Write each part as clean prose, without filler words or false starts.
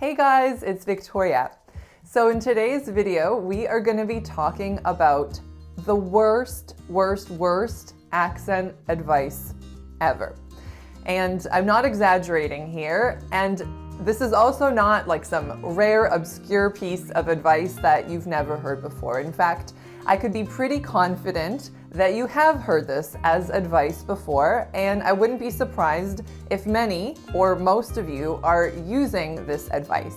Hey guys, it's Victoria. So in today's video, we are going to be talking about the worst accent advice ever. And I'm not exaggerating here. And this is also not like some rare, obscure piece of advice that you've never heard before. In fact, I could be pretty confident that you have heard this as advice before, and I wouldn't be surprised if many or most of you are using this advice.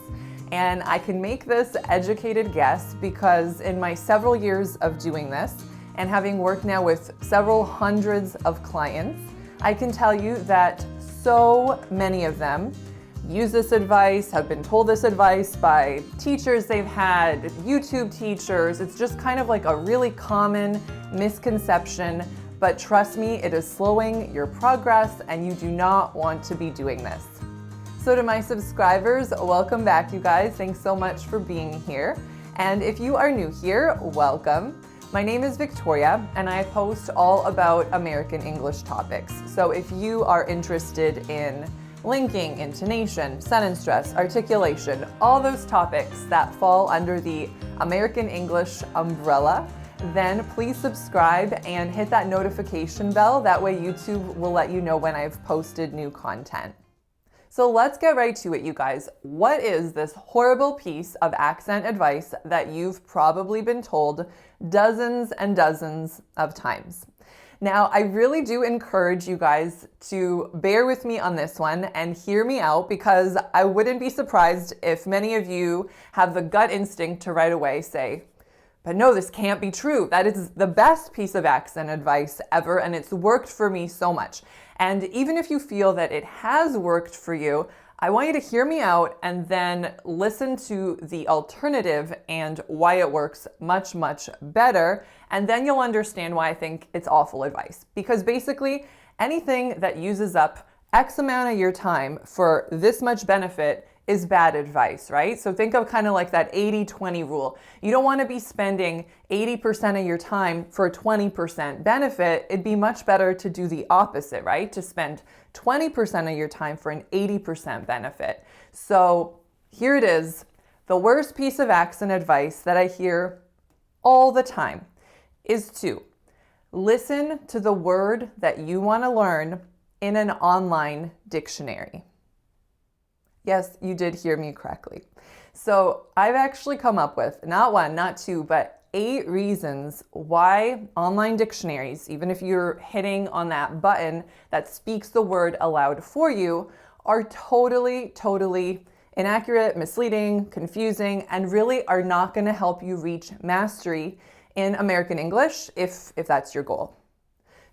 And I can make this educated guess because in my several years of doing this and having worked now with several hundreds of clients, I can tell you that so many of them use this advice, have been told this advice by teachers they've had, YouTube teachers. It's just kind of like a really common misconception, but trust me, it is slowing your progress and you do not want to be doing this. So to my subscribers, welcome back you guys. Thanks so much for being here. And if you are new here, welcome. My name is Victoria and I post all about American English topics. So if you are interested in linking, intonation, sentence stress, articulation, all those topics that fall under the American English umbrella, then please subscribe and hit that notification bell. That way YouTube will let you know when I've posted new content. So let's get right to it, you guys. What is this horrible piece of accent advice that you've probably been told dozens and dozens of times? Now, I really do encourage you guys to bear with me on this one and hear me out, because I wouldn't be surprised if many of you have the gut instinct to right away say, but no, this can't be true. That is the best piece of accent advice ever, and it's worked for me so much. And even if you feel that it has worked for you, I want you to hear me out and then listen to the alternative and why it works much, much better. And then you'll understand why I think it's awful advice. Because basically, anything that uses up X amount of your time for this much benefit is bad advice, right? So think of kind of like that 80-20 rule. You don't want to be spending 80% of your time for 20% benefit. It'd be much better to do the opposite, right? To spend 20% of your time for an 80% benefit. So here it is. The worst piece of accent advice that I hear all the time is to listen to the word that you want to learn in an online dictionary. Yes, you did hear me correctly. So I've actually come up with not one, not two, but 8 reasons why online dictionaries, even if you're hitting on that button that speaks the word aloud for you, are totally inaccurate, misleading, confusing, and really are not going to help you reach mastery in American English if that's your goal.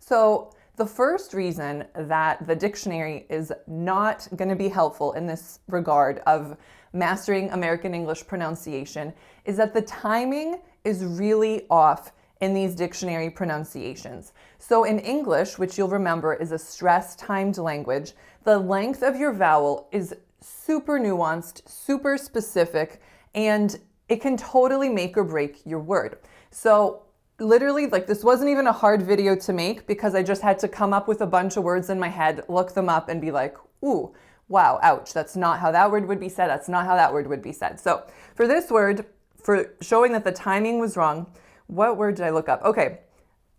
So the first reason that the dictionary is not going to be helpful in this regard of mastering American English pronunciation is that the timing is really off in these dictionary pronunciations. So in English, which you'll remember is a stress-timed language, the length of your vowel is super nuanced, super specific, and it can totally make or break your word. So literally, like, this wasn't even a hard video to make because I just had to come up with a bunch of words in my head, look them up, and be like, ooh, wow, ouch, that's not how that word would be said, that's not how that word would be said. So for this word, for showing that the timing was wrong, what word did I look up? Okay,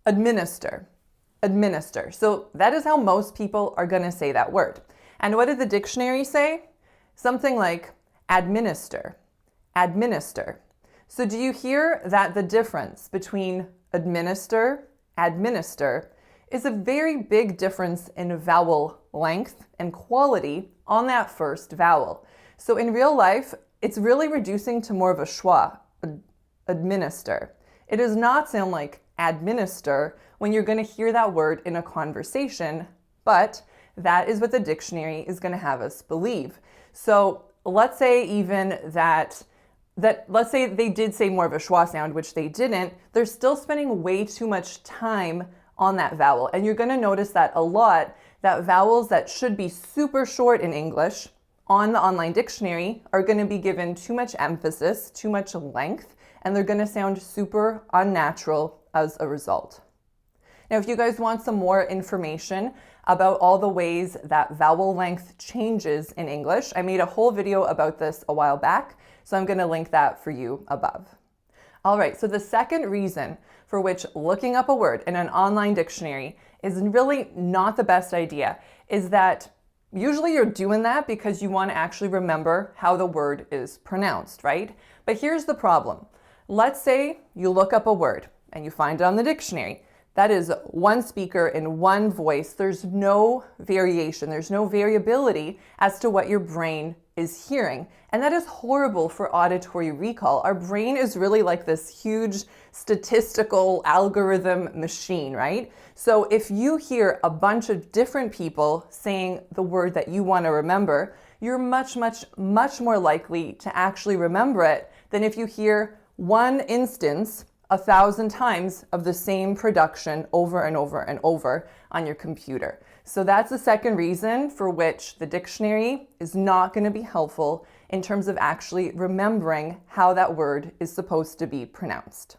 administer. Administer. So that is how most people are going to say that word. And what did the dictionary say? Something like administer. Administer. So do you hear that the difference between administer, is a very big difference in vowel length and quality on that first vowel. So in real life, it's really reducing to more of a schwa, administer. It does not sound like administer when you're going to hear that word in a conversation, but that is what the dictionary is going to have us believe. So let's say even that let's say they did say more of a schwa sound, which they didn't, they're still spending way too much time on that vowel. And you're going to notice that a lot, that vowels that should be super short in English on the online dictionary are going to be given too much emphasis, too much length, and they're going to sound super unnatural as a result. Now, if you guys want some more information about all the ways that vowel length changes in English. I made a whole video about this a while back, so I'm going to link that for you above. All right, so the second reason for which looking up a word in an online dictionary is really not the best idea is that usually you're doing that because you want to actually remember how the word is pronounced, right? But here's the problem. Let's say you look up a word and you find it on the dictionary. That is one speaker in one voice. There's no variation. There's no variability as to what your brain is hearing. And that is horrible for auditory recall. Our brain is really like this huge statistical algorithm machine, right? So if you hear a bunch of different people saying the word that you want to remember, you're much more likely to actually remember it than if you hear one instance 1,000 times of the same production over and over and over on your computer. So that's the second reason for which the dictionary is not going to be helpful in terms of actually remembering how that word is supposed to be pronounced.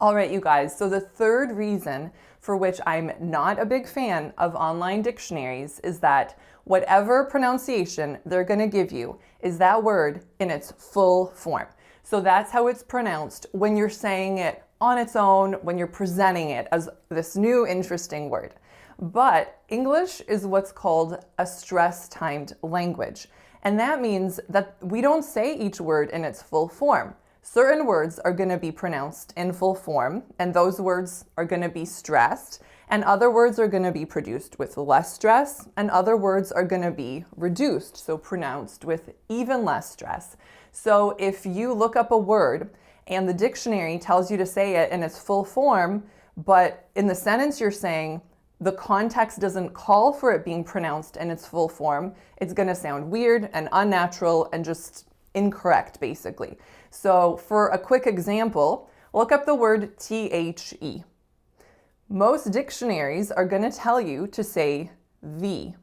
All right, you guys, so the third reason for which I'm not a big fan of online dictionaries is that whatever pronunciation they're going to give you is that word in its full form. So that's how it's pronounced when you're saying it on its own, when you're presenting it as this new interesting word. But English is what's called a stress-timed language. And that means that we don't say each word in its full form. Certain words are going to be pronounced in full form, and those words are going to be stressed, and other words are going to be produced with less stress, and other words are going to be reduced, so pronounced with even less stress. So if you look up a word and the dictionary tells you to say it in its full form, but in the sentence you're saying, the context doesn't call for it being pronounced in its full form, it's going to sound weird and unnatural and just incorrect, basically. So for a quick example, look up the word the. Most dictionaries are going to tell you to say the.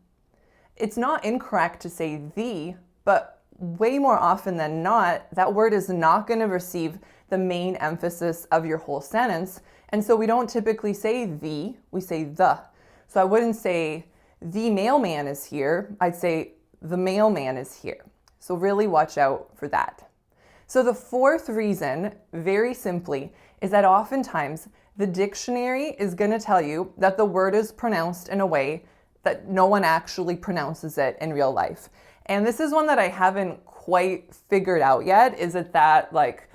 It's not incorrect to say the, but way more often than not, that word is not going to receive the main emphasis of your whole sentence. And so we don't typically say the, we say the. So I wouldn't say the mailman is here. I'd say the mailman is here. So really watch out for that. So the fourth reason, very simply, is that oftentimes the dictionary is going to tell you that the word is pronounced in a way that no one actually pronounces it in real life. And this is one that I haven't quite figured out yet. Is it that, like,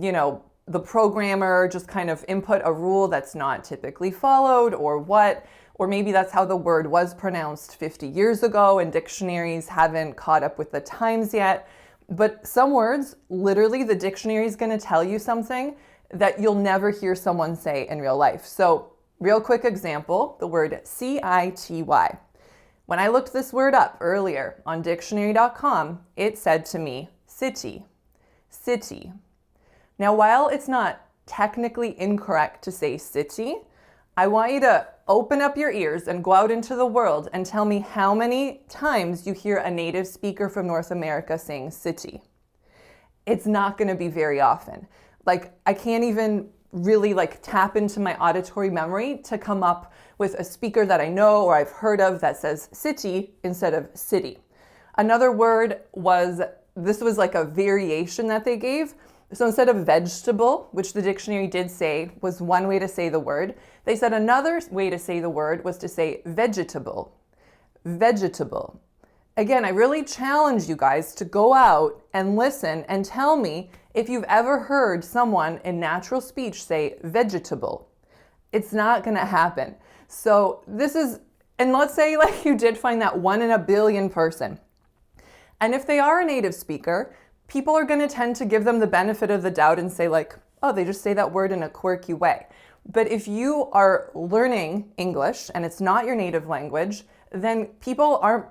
you know, the programmer just kind of input a rule that's not typically followed, or what? Or maybe that's how the word was pronounced 50 years ago and dictionaries haven't caught up with the times yet. But some words, literally the dictionary is going to tell you something that you'll never hear someone say in real life. So real quick example, the word city. When I looked this word up earlier on dictionary.com, it said to me, city. Now, while it's not technically incorrect to say city, I want you to open up your ears and go out into the world and tell me how many times you hear a native speaker from North America saying city. It's not going to be very often. Like, I can't even really tap into my auditory memory to come up with a speaker that I know or I've heard of that says city instead of city. Another word was, this was like a variation that they gave. So instead of vegetable, which the dictionary did say was one way to say the word, they said another way to say the word was to say vegetable. Again, I really challenge you guys to go out and listen and tell me if you've ever heard someone in natural speech say vegetable. It's not going to happen. So this is, and let's say you did find that 1 in a billion person. And if they are a native speaker, people are going to tend to give them the benefit of the doubt and say oh, they just say that word in a quirky way. But if you are learning English and it's not your native language, then people aren't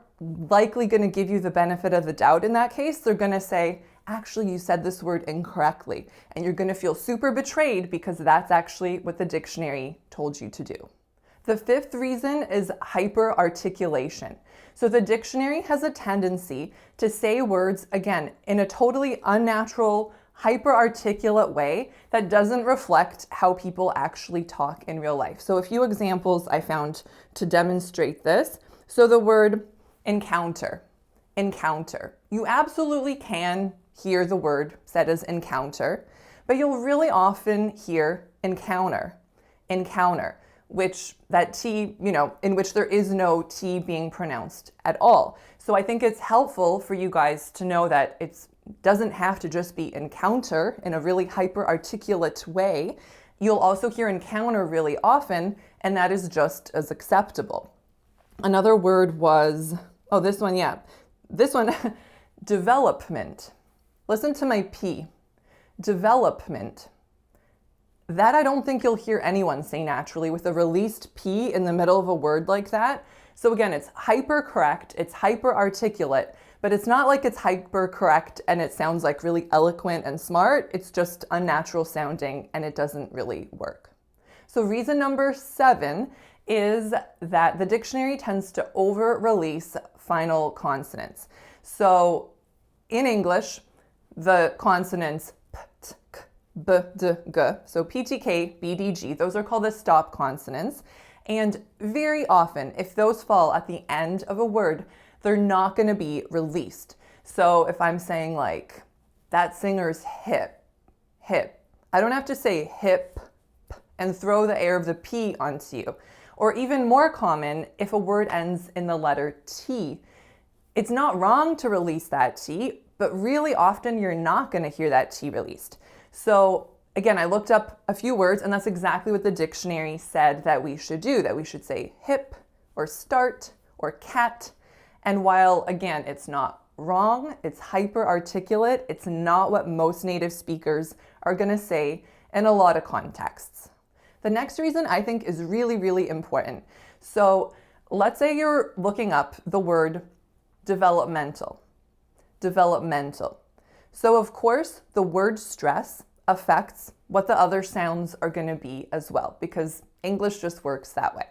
likely going to give you the benefit of the doubt in that case. They're going to say, actually, you said this word incorrectly. And you're going to feel super betrayed because that's actually what the dictionary told you to do. The fifth reason is hyperarticulation. So the dictionary has a tendency to say words, again, in a totally unnatural, hyper-articulate way that doesn't reflect how people actually talk in real life. So a few examples I found to demonstrate this. So the word encounter, encounter. You absolutely can hear the word said as encounter, but you'll really often hear encounter, encounter, which that T, in which there is no T being pronounced at all. So I think it's helpful for you guys to know that it doesn't have to just be encounter in a really hyper-articulate way. You'll also hear encounter really often, and that is just as acceptable. Another word was, this one, development. Listen to my P, development. That I don't think you'll hear anyone say naturally with a released P in the middle of a word like that. So again, it's hyper correct, it's hyper articulate, but it's not like it's hyper correct and it sounds like really eloquent and smart. It's just unnatural sounding and it doesn't really work. So reason number 7 is that the dictionary tends to over-release final consonants. So in English, the consonants p, t, k, b, d, g, so p, t, k, b, d, g, those are called the stop consonants. And very often, if those fall at the end of a word, they're not going to be released. So if I'm saying like, that singer's hip, hip, I don't have to say hip and throw the air of the P onto you. Or even more common, if a word ends in the letter T. It's not wrong to release that T, but really often you're not going to hear that T released. So again, I looked up a few words and that's exactly what the dictionary said that we should do, that we should say hip or start or cat. And while again, it's not wrong, it's hyper articulate, it's not what most native speakers are going to say in a lot of contexts. The next reason I think is really, really important. So let's say you're looking up the word developmental, developmental. So of course, the word stress affects what the other sounds are going to be as well, because English just works that way.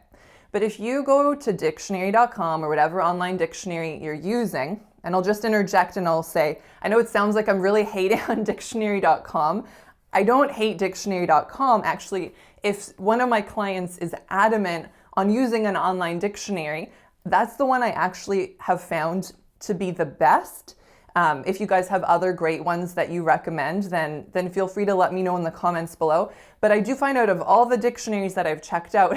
But if you go to dictionary.com or whatever online dictionary you're using, and I'll just interject and I'll say, I know it sounds like I'm really hating on dictionary.com. I don't hate dictionary.com. Actually, if one of my clients is adamant on using an online dictionary, that's the one I actually have found to be the best. If you guys have other great ones that you recommend, then feel free to let me know in the comments below. But I do find out of all the dictionaries that I've checked out,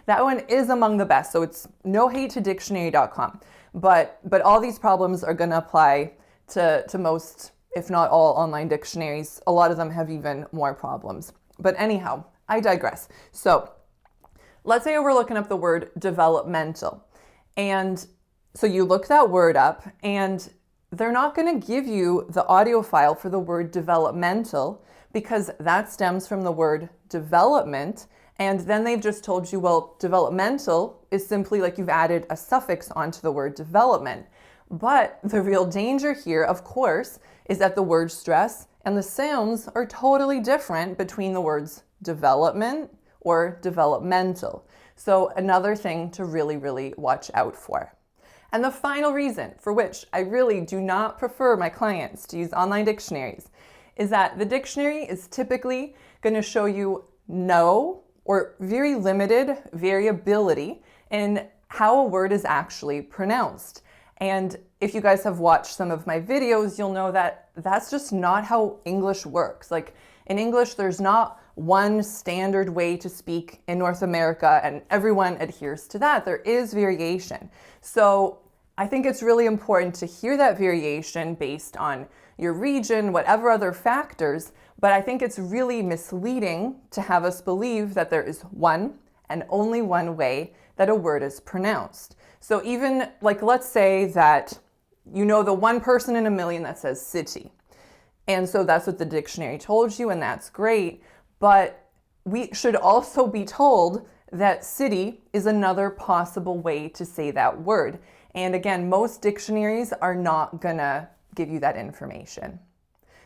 that one is among the best. So it's no hate to dictionary.com. But all these problems are going to apply to most, if not all, online dictionaries. A lot of them have even more problems. But anyhow, I digress. So let's say we're looking up the word developmental. And so you look that word up and they're not going to give you the audio file for the word developmental because that stems from the word development. And then they've just told you, well, developmental is simply like you've added a suffix onto the word development. But the real danger here, of course, is that the word stress and the sounds are totally different between the words development or developmental. So another thing to really, really watch out for. And the final reason for which I really do not prefer my clients to use online dictionaries is that the dictionary is typically going to show you no or very limited variability in how a word is actually pronounced. And if you guys have watched some of my videos, you'll know that that's just not how English works. Like in English, there's not one standard way to speak in North America and everyone adheres to that. There is variation. So I think it's really important to hear that variation based on your region, whatever other factors, but I think it's really misleading to have us believe that there is one and only one way that a word is pronounced. So even like, let's say that you know the one person in a million that says city. And so that's what the dictionary told you, and that's great. But we should also be told that city is another possible way to say that word. And again, most dictionaries are not gonna give you that information.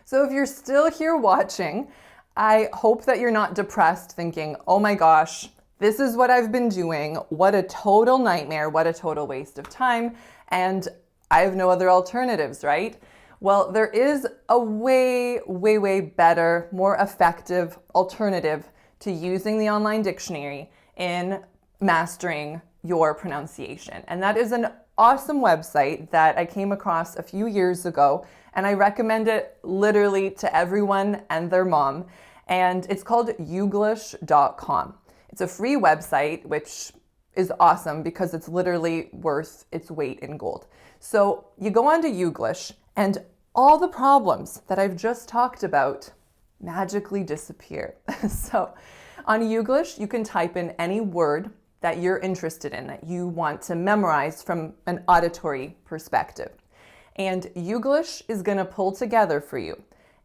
So if you're still here watching, I hope that you're not depressed thinking, oh my gosh, this is what I've been doing. What a total nightmare. What a total waste of time. And I have no other alternatives, right? Well, there is a way better, more effective alternative to using the online dictionary in mastering your pronunciation. And that is an awesome website that I came across a few years ago, and I recommend it literally to everyone and their mom. And it's called uglish.com. It's a free website, which is awesome because it's literally worth its weight in gold. So you go onto Uglish and all the problems that I've just talked about magically disappear. So on Uglish, you can type in any word that you're interested in, that you want to memorize from an auditory perspective. And Uglish is going to pull together for you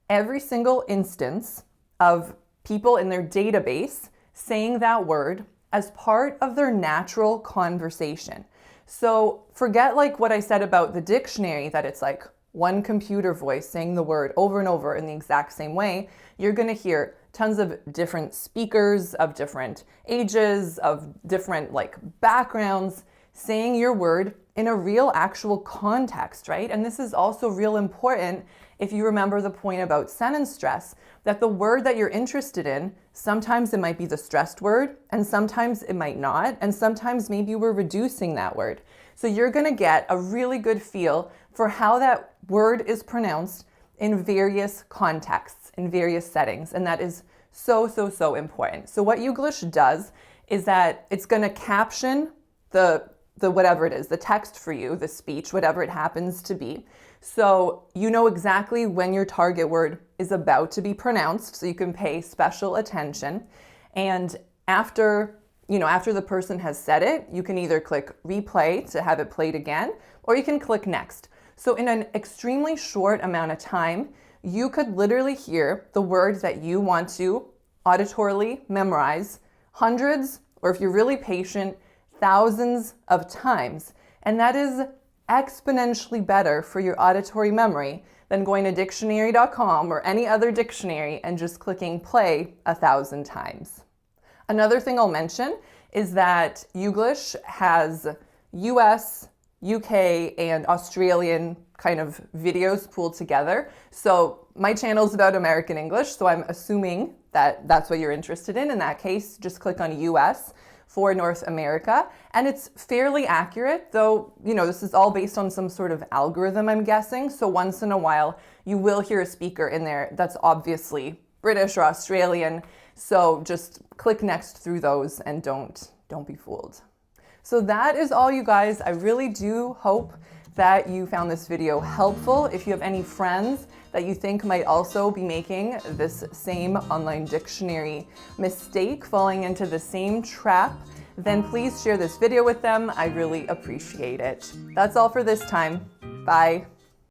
every single instance of people in their database saying that word as part of their natural conversation. So forget like what I said about the dictionary, that it's like one computer voice saying the word over and over in the exact same way. You're going to hear tons of different speakers of different ages, of different like backgrounds, saying your word in a real actual context, right? And this is also real important if you remember the point about sentence stress, that the word that you're interested in, sometimes it might be the stressed word, and sometimes it might not, and sometimes maybe we're reducing that word. So you're gonna get a really good feel for how that word is pronounced in various contexts, in various settings, and that is so important. So what Uglish does is that it's gonna caption the whatever it is, the text for you, the speech, whatever it happens to be. So you know exactly when your target word is about to be pronounced, so you can pay special attention. And after the person has said it, you can either click replay to have it played again, or you can click next. So in an extremely short amount of time, you could literally hear the words that you want to auditorily memorize hundreds, or if you're really patient, thousands of times. And that is exponentially better for your auditory memory than going to dictionary.com or any other dictionary and just clicking play 1,000 times. Another thing I'll mention is that Uglish has US, UK, and Australian kind of videos pooled together. So my channel is about American English, so I'm assuming that that's what you're interested in. In that case, just click on US for North America. And it's fairly accurate, though, this is all based on some sort of algorithm, I'm guessing. So once in a while, you will hear a speaker in there that's obviously British or Australian. So just click next through those and don't be fooled. So that is all, you guys. I really do hope that you found this video helpful. If you have any friends that you think might also be making this same online dictionary mistake, falling into the same trap, then please share this video with them. I really appreciate it. That's all for this time. Bye.